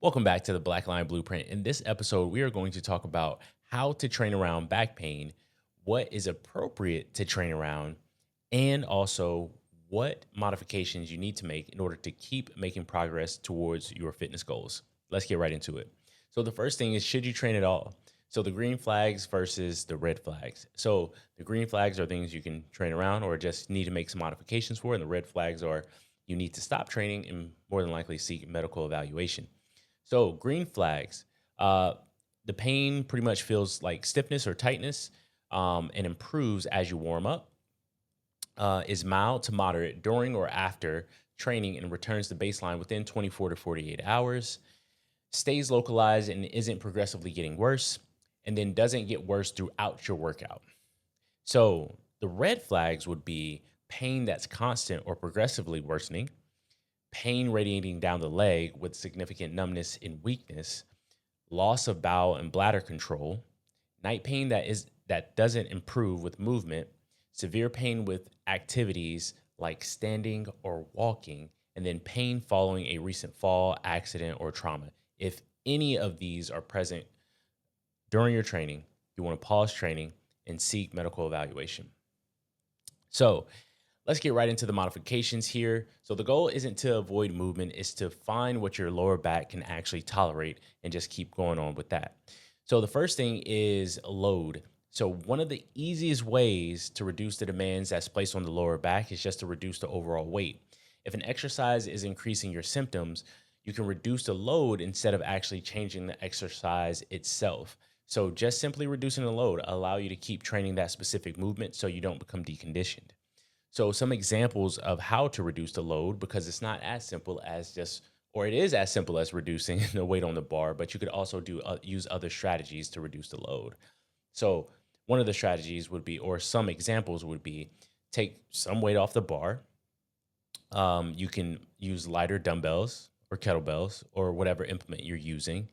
Welcome back to the Black Line Blueprint. In this episode, we are going to talk about how to train around back pain, what is appropriate to train around, and also what modifications you need to make in order to keep making progress towards your fitness goals. Let's get right into it. So, the first thing is, should you train at all? So, the green flags versus the red flags. So, the green flags are things you can train around or just need to make some modifications for, and the red flags are you need to stop training and more than likely seek medical evaluation. So green flags, uh, the pain pretty much feels like stiffness or tightness, and improves as you warm up. Is mild to moderate during or after training and returns to baseline within 24 to 48 hours. Stays localized and isn't progressively getting worse, and then doesn't get worse throughout your workout. So the red flags would be pain that's constant or progressively worsening, pain radiating down the leg with significant numbness and weakness, loss of bowel and bladder control, night pain that doesn't improve with movement, severe pain with activities like standing or walking, and then pain following a recent fall, accident, or trauma. If any of these are present during your training, you want to pause training and seek medical evaluation. So, let's get right into the modifications here. So the goal isn't to avoid movement, it's to find what your lower back can actually tolerate and just keep going on with that. So the first thing is load. So one of the easiest ways to reduce the demands that's placed on the lower back is just to reduce the overall weight. If an exercise is increasing your symptoms, you can reduce the load instead of actually changing the exercise itself. So just simply reducing the load allow you to keep training that specific movement so you don't become deconditioned. So some examples of how to reduce the load, because it's not as simple as just, or it is as simple as reducing the weight on the bar, but you could also use other strategies to reduce the load. So one of the strategies would be, or some examples would be, take some weight off the bar. You can use lighter dumbbells or kettlebells or whatever implement you're using.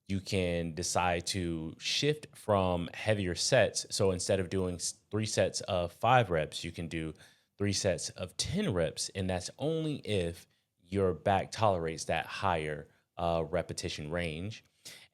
You can decide to shift from heavier sets. So instead of doing 3 sets of 5 reps, you can do 3 sets of 10 reps. And that's only if your back tolerates that higher repetition range.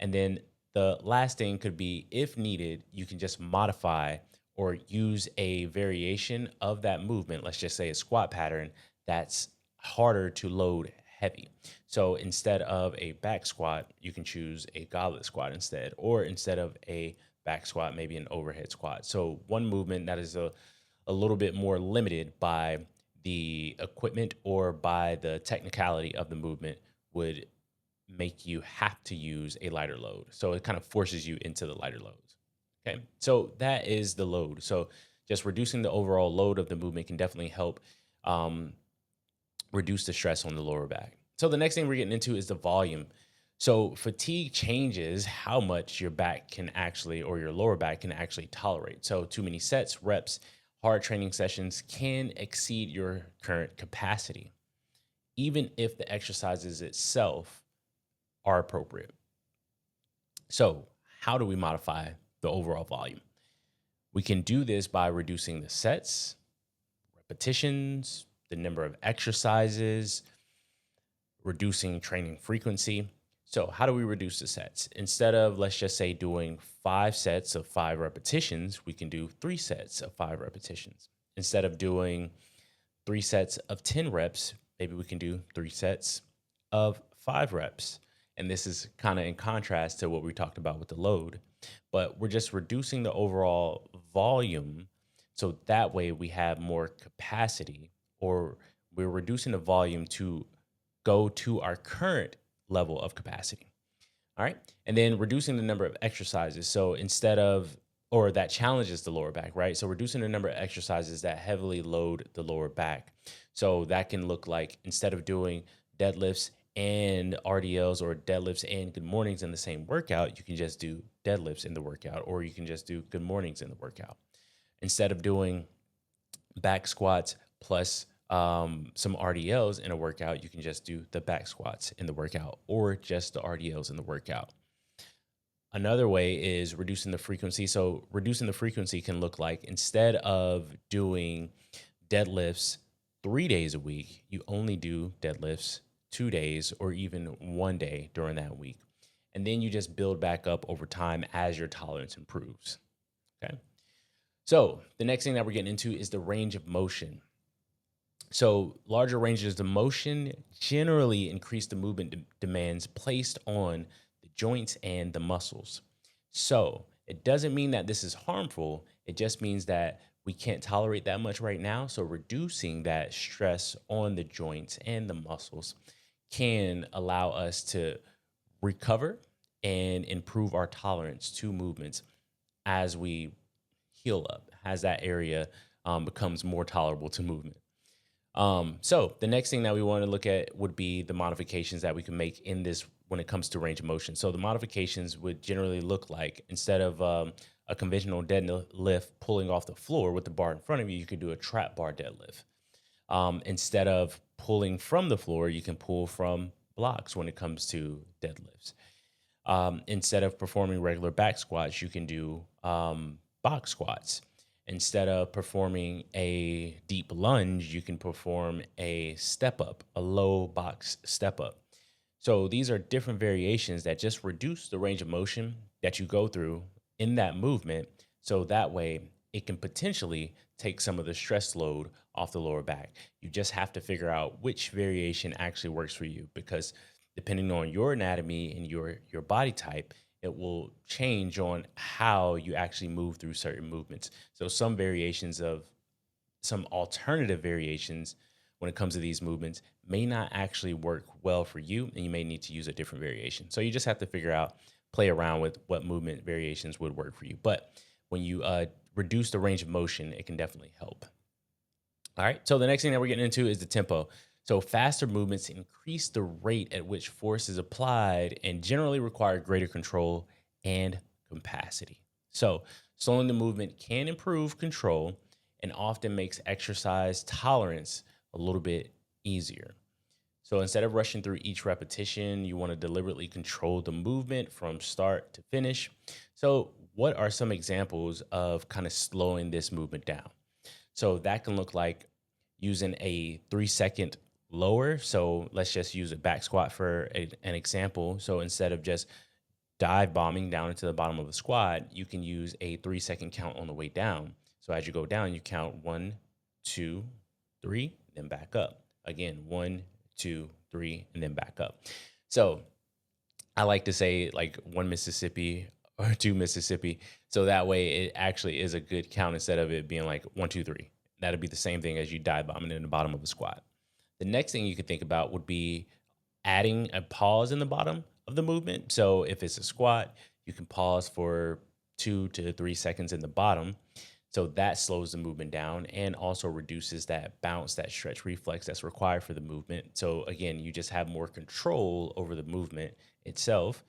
And then the last thing could be, if needed, you can just modify or use a variation of that movement. Let's just say a squat pattern that's harder to load heavy. So instead of a back squat, you can choose a goblet squat instead, or instead of a back squat, maybe an overhead squat. So one movement that is a little bit more limited by the equipment or by the technicality of the movement would make you have to use a lighter load. So it kind of forces you into the lighter loads. Okay. So that is the load. So just reducing the overall load of the movement can definitely help um, reduce the stress on the lower back. So the next thing we're getting into is the volume. So fatigue changes how much your back can actually, or your lower back can actually tolerate. So too many sets, reps, hard training sessions can exceed your current capacity, even if the exercises itself are appropriate. So how do we modify the overall volume? We can do this by reducing the sets, repetitions, the number of exercises, reducing training frequency. So, how do we reduce the sets? Instead of, let's just say, doing 5 sets of 5 repetitions, we can do 3 sets of 5 repetitions. Instead of doing 3 sets of 10 reps, maybe we can do 3 sets of 5 reps. And this is kind of in contrast to what we talked about with the load, but we're just reducing the overall volume. So that way we have more capacity, or we're reducing the volume to go to our current level of capacity. All right. And then reducing the number of exercises. So instead of, or that challenges the lower back, right? So reducing the number of exercises that heavily load the lower back. So that can look like, instead of doing deadlifts and RDLs or deadlifts and good mornings in the same workout, you can just do deadlifts in the workout, or you can just do good mornings in the workout. Instead of doing back squats plus some RDLs in a workout, you can just do the back squats in the workout, or just the RDLs in the workout. Another way is reducing the frequency. So reducing the frequency can look like, instead of doing deadlifts 3 days a week, you only do deadlifts 2 days, or even one day during that week. And then you just build back up over time as your tolerance improves. Okay. So the next thing that we're getting into is the range of motion. So larger ranges of motion generally increase the movement demands placed on the joints and the muscles. So it doesn't mean that this is harmful. It just means that we can't tolerate that much right now. So reducing that stress on the joints and the muscles can allow us to recover and improve our tolerance to movements as we heal up, as that area becomes more tolerable to movement. So the next thing that we want to look at would be the modifications that we can make in this when it comes to range of motion. So the modifications would generally look like, instead of a conventional deadlift pulling off the floor with the bar in front of you, you could do a trap bar deadlift. Instead of pulling from the floor, you can pull from blocks when it comes to deadlifts. Instead of performing regular back squats, you can do box squats. Instead of performing a deep lunge, you can perform a step up, a low box step up. So these are different variations that just reduce the range of motion that you go through in that movement. So that way it can potentially take some of the stress load off the lower back. You just have to figure out which variation actually works for you, because depending on your anatomy and your body type, it will change on how you actually move through certain movements. So some alternative variations when it comes to these movements may not actually work well for you, and you may need to use a different variation. So you just have to figure out, play around with what movement variations would work for you. But when you reduce the range of motion, it can definitely help. All right. So the next thing that we're getting into is the tempo. So faster movements increase the rate at which force is applied and generally require greater control and capacity. So slowing the movement can improve control and often makes exercise tolerance a little bit easier. So instead of rushing through each repetition, you want to deliberately control the movement from start to finish. So what are some examples of kind of slowing this movement down? So that can look like using a 3 second lower. So let's just use a back squat for an example. So instead of just dive bombing down into the bottom of the squat, you can use a 3 second count on the way down. So as you go down, you count 1, 2, 3, then back up. Again, 1, 2, 3, and then back up. So I like to say like 1 Mississippi or 2 Mississippi. So that way it actually is a good count instead of it being like 1, 2, 3. That'd be the same thing as you dive bombing in the bottom of a squat. The next thing you could think about would be adding a pause in the bottom of the movement. So if it's a squat, you can pause for 2 to 3 seconds in the bottom. So that slows the movement down and also reduces that bounce, that stretch reflex that's required for the movement. So again, you just have more control over the movement itself.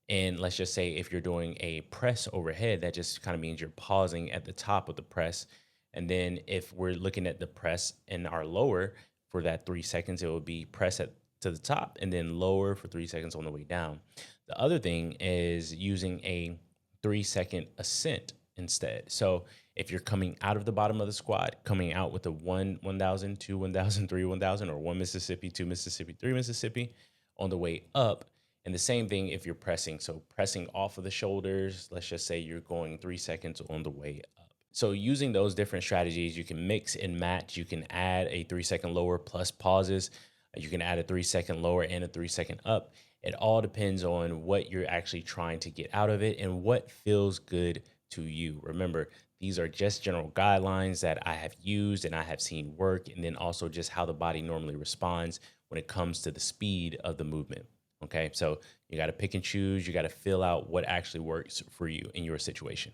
And let's just say if you're doing a press overhead, that just kind of means you're pausing at the top of the press. And then if we're looking at the press in our lower for that 3 seconds, it would be press to the top and then lower for 3 seconds on the way down. The other thing is using a 3 second ascent instead. So if you're coming out of the bottom of the squat, coming out with a 1,000, 2, 1,000, 3, 1,000, or 1 Mississippi, 2 Mississippi, 3 Mississippi on the way up. And the same thing if you're pressing. So pressing off of the shoulders, let's just say you're going 3 seconds on the way up. So using those different strategies, you can mix and match. You can add a 3 second lower plus pauses. You can add a 3 second lower and a 3 second up. It all depends on what you're actually trying to get out of it and what feels good to you. Remember, these are just general guidelines that I have used and I have seen work, and then also just how the body normally responds when it comes to the speed of the movement. Okay, so you got to pick and choose. You got to fill out what actually works for you in your situation.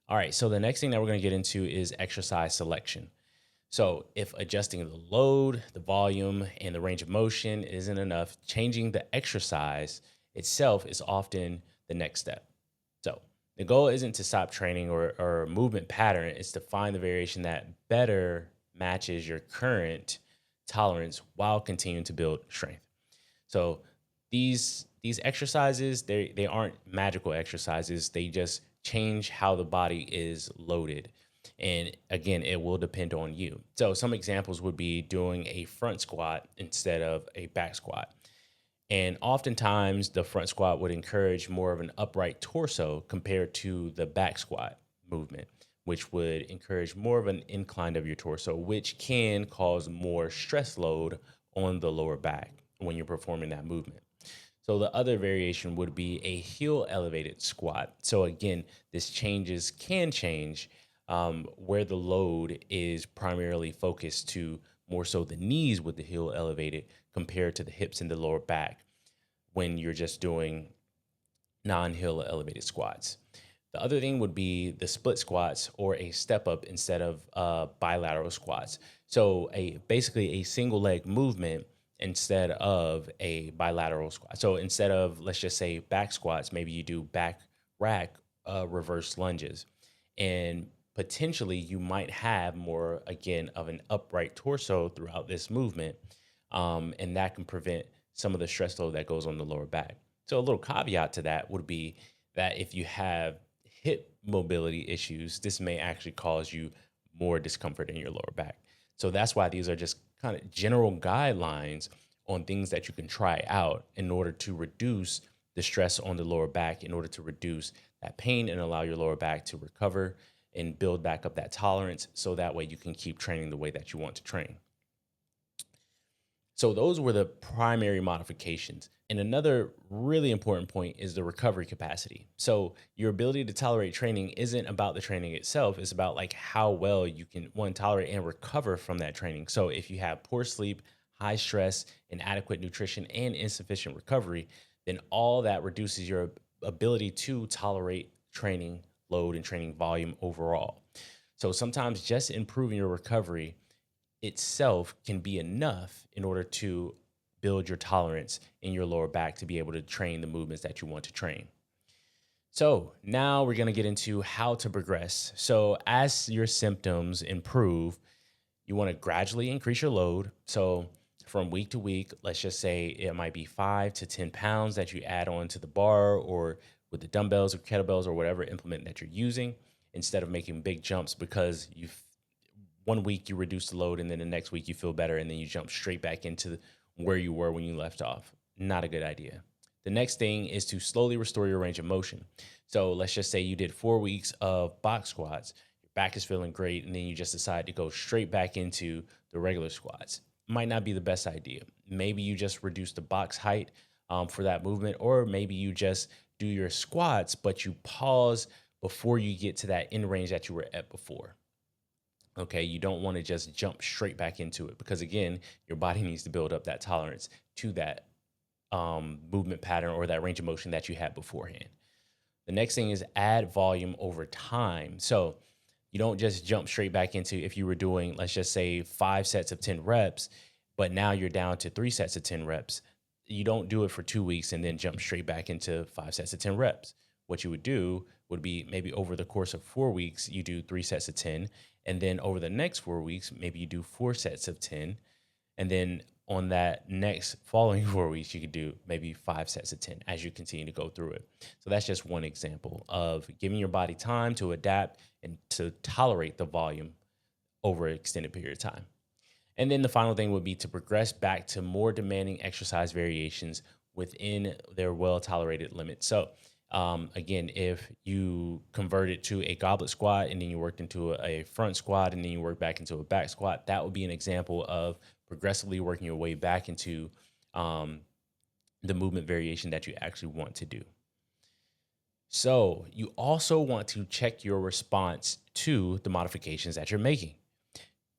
All right, so the next thing that we're going to get into is exercise selection. So if adjusting the load, the volume, and the range of motion isn't enough, changing the exercise itself is often the next step. So the goal isn't to stop training or movement pattern. It's to find the variation that better matches your current tolerance while continuing to build strength. So these exercises, they aren't magical exercises. They just change how the body is loaded. And again, it will depend on you. So some examples would be doing a front squat instead of a back squat. And oftentimes, the front squat would encourage more of an upright torso compared to the back squat movement, which would encourage more of an incline of your torso, which can cause more stress load on the lower back when you're performing that movement. So the other variation would be a heel elevated squat. So again, this can change where the load is primarily focused to more so the knees with the heel elevated compared to the hips and the lower back when you're just doing non-heel elevated squats. The other thing would be the split squats or a step up instead of bilateral squats. So basically a single leg movement instead of a bilateral squat. So instead of, let's just say, back squats, maybe you do back rack reverse lunges. And potentially you might have more, again, of an upright torso throughout this movement. And that can prevent some of the stress load that goes on the lower back. So a little caveat to that would be that if you have hip mobility issues, this may actually cause you more discomfort in your lower back. So that's why these are just kind of general guidelines on things that you can try out in order to reduce the stress on the lower back, in order to reduce that pain and allow your lower back to recover and build back up that tolerance. So that way you can keep training the way that you want to train. So those were the primary modifications. And another really important point is the recovery capacity. So your ability to tolerate training isn't about the training itself. It's about like how well you can, one, tolerate and recover from that training. So if you have poor sleep, high stress, inadequate nutrition, and insufficient recovery, then all that reduces your ability to tolerate training load and training volume overall. So sometimes just improving your recovery itself can be enough in order to build your tolerance in your lower back to be able to train the movements that you want to train. So now we're going to get into how to progress. So as your symptoms improve, you want to gradually increase your load. So from week to week, let's just say it might be 5 to 10 pounds that you add on to the bar or with the dumbbells or kettlebells or whatever implement that you're using, instead of making big jumps because you've one week you reduce the load and then the next week you feel better and then you jump straight back into where you were when you left off. Not a good idea. The next thing is to slowly restore your range of motion. So let's just say you did 4 weeks of box squats, your back is feeling great, and then you just decide to go straight back into the regular squats. Might not be the best idea. Maybe you just reduce the box height for that movement, or maybe you just do your squats, but you pause before you get to that end range that you were at before. Okay, you don't want to just jump straight back into it because, again, your body needs to build up that tolerance to that movement pattern or that range of motion that you had beforehand. The next thing is add volume over time. So you don't just jump straight back into, if you were doing, let's just say 5 sets of 10 reps, but now you're down to 3 sets of 10 reps. You don't do it for 2 weeks and then jump straight back into 5 sets of 10 reps. What you would do would be maybe over the course of 4 weeks, you do 3 sets of 10. And then over the next 4 weeks, maybe you do 4 sets of 10. And then on that next following 4 weeks, you could do maybe 5 sets of 10 as you continue to go through it. So that's just one example of giving your body time to adapt and to tolerate the volume over an extended period of time. And then the final thing would be to progress back to more demanding exercise variations within their well-tolerated limits. So again, if you converted to a goblet squat and then you worked into a front squat and then you work back into a back squat, that would be an example of progressively working your way back into the movement variation that you actually want to do. So you also want to check your response to the modifications that you're making.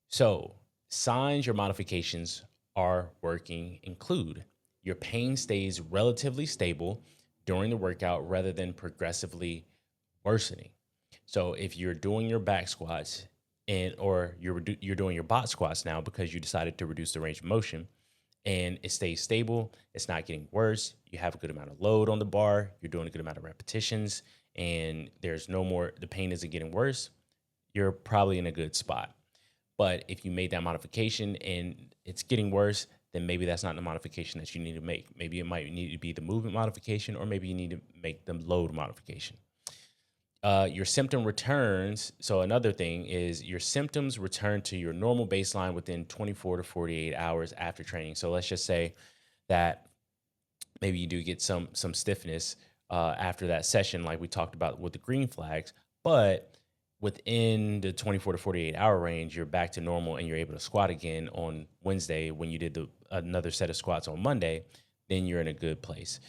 So signs your modifications are working include your pain stays relatively stable during the workout rather than progressively worsening. So if you're doing your back squats or you're doing your bot squats now because you decided to reduce the range of motion and it stays stable, it's not getting worse, you have a good amount of load on the bar, you're doing a good amount of repetitions, and the pain isn't getting worse, you're probably in a good spot. But if you made that modification and it's getting worse, then maybe that's not the modification that you need to make. Maybe it might need to be the movement modification, or maybe you need to make the load modification. Your symptom returns. So another thing is your symptoms return to your normal baseline within 24 to 48 hours after training. So let's just say that maybe you do get some stiffness after that session, like we talked about with the green flags, but within the 24 to 48-hour range, you're back to normal and you're able to squat again on Wednesday when you did another set of squats on Monday, then you're in a good place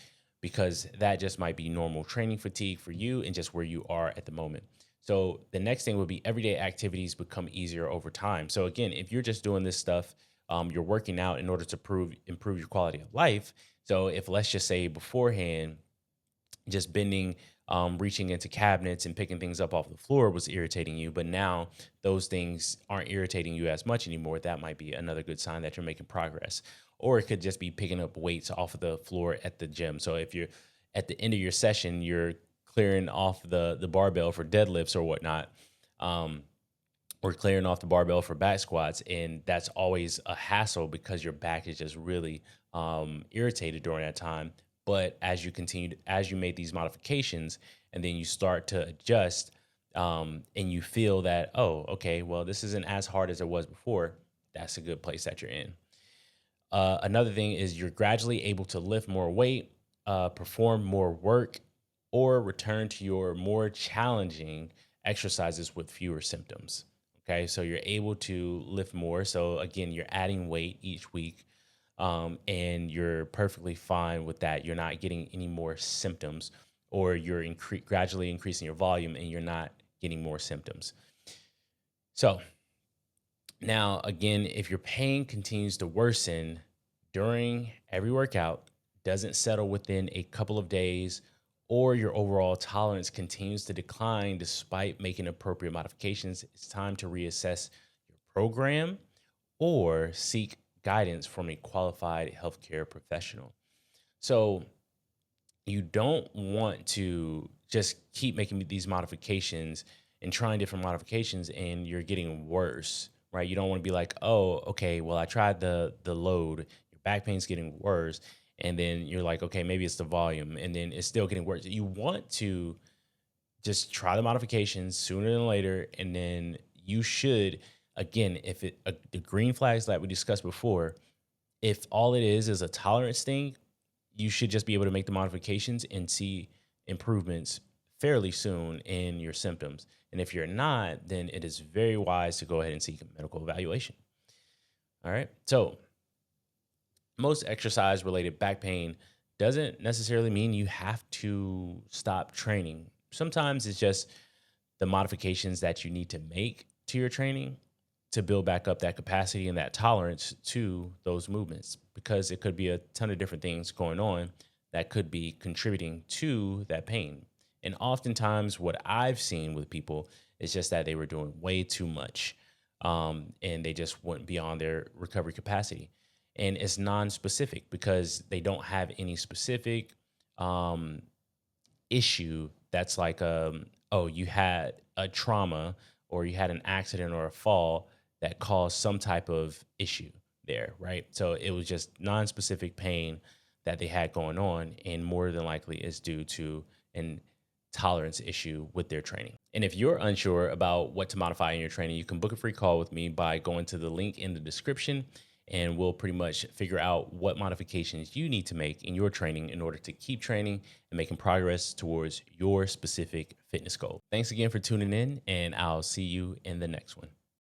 because that just might be normal training fatigue for you and just where you are at the moment. So the next thing would be everyday activities become easier over time. So again, if you're just doing this stuff, you're working out in order to improve your quality of life. So if let's just say beforehand, just bending, reaching into cabinets and picking things up off the floor was irritating you, but now those things aren't irritating you as much anymore, that might be another good sign that you're making progress. Or it could just be picking up weights off of the floor at the gym. So if you're at the end of your session, you're clearing off the barbell for deadlifts or whatnot, or clearing off the barbell for back squats, and that's always a hassle because your back is just really irritated during that time. But as you continue, as you made these modifications, and then you start to adjust, and you feel that, oh, okay, well, this isn't as hard as it was before. That's a good place that you're in. Another thing is you're gradually able to lift more weight, perform more work, or return to your more challenging exercises with fewer symptoms. Okay, so you're able to lift more. So again, you're adding weight each week, and you're perfectly fine with that. You're not getting any more symptoms, or you're gradually increasing your volume and you're not getting more symptoms. So now, again, if your pain continues to worsen during every workout, doesn't settle within a couple of days, or your overall tolerance continues to decline despite making appropriate modifications, it's time to reassess your program or seek guidance from a qualified healthcare professional. So you don't want to just keep making these modifications and trying different modifications and you're getting worse, right? You don't want to be like, oh, okay, well, I tried the load, your back pain's getting worse, and then you're like, okay, maybe it's the volume, and then it's still getting worse. You want to just try the modifications sooner than later, and then you should, again, if the green flags that we discussed before, if all it is a tolerance thing, you should just be able to make the modifications and see improvements fairly soon in your symptoms. And if you're not, then it is very wise to go ahead and seek a medical evaluation. All right. So most exercise related back pain doesn't necessarily mean you have to stop training. Sometimes it's just the modifications that you need to make to your training to build back up that capacity and that tolerance to those movements, because it could be a ton of different things going on that could be contributing to that pain. And oftentimes what I've seen with people is just that they were doing way too much, and they just went beyond their recovery capacity. And it's non-specific because they don't have any specific um, issue that's like, oh, you had a trauma or you had an accident or a fall that caused some type of issue there, right? So it was just non-specific pain that they had going on, and more than likely is due to an tolerance issue with their training. And if you're unsure about what to modify in your training, you can book a free call with me by going to the link in the description, and we'll pretty much figure out what modifications you need to make in your training in order to keep training and making progress towards your specific fitness goal. Thanks again for tuning in, and I'll see you in the next one.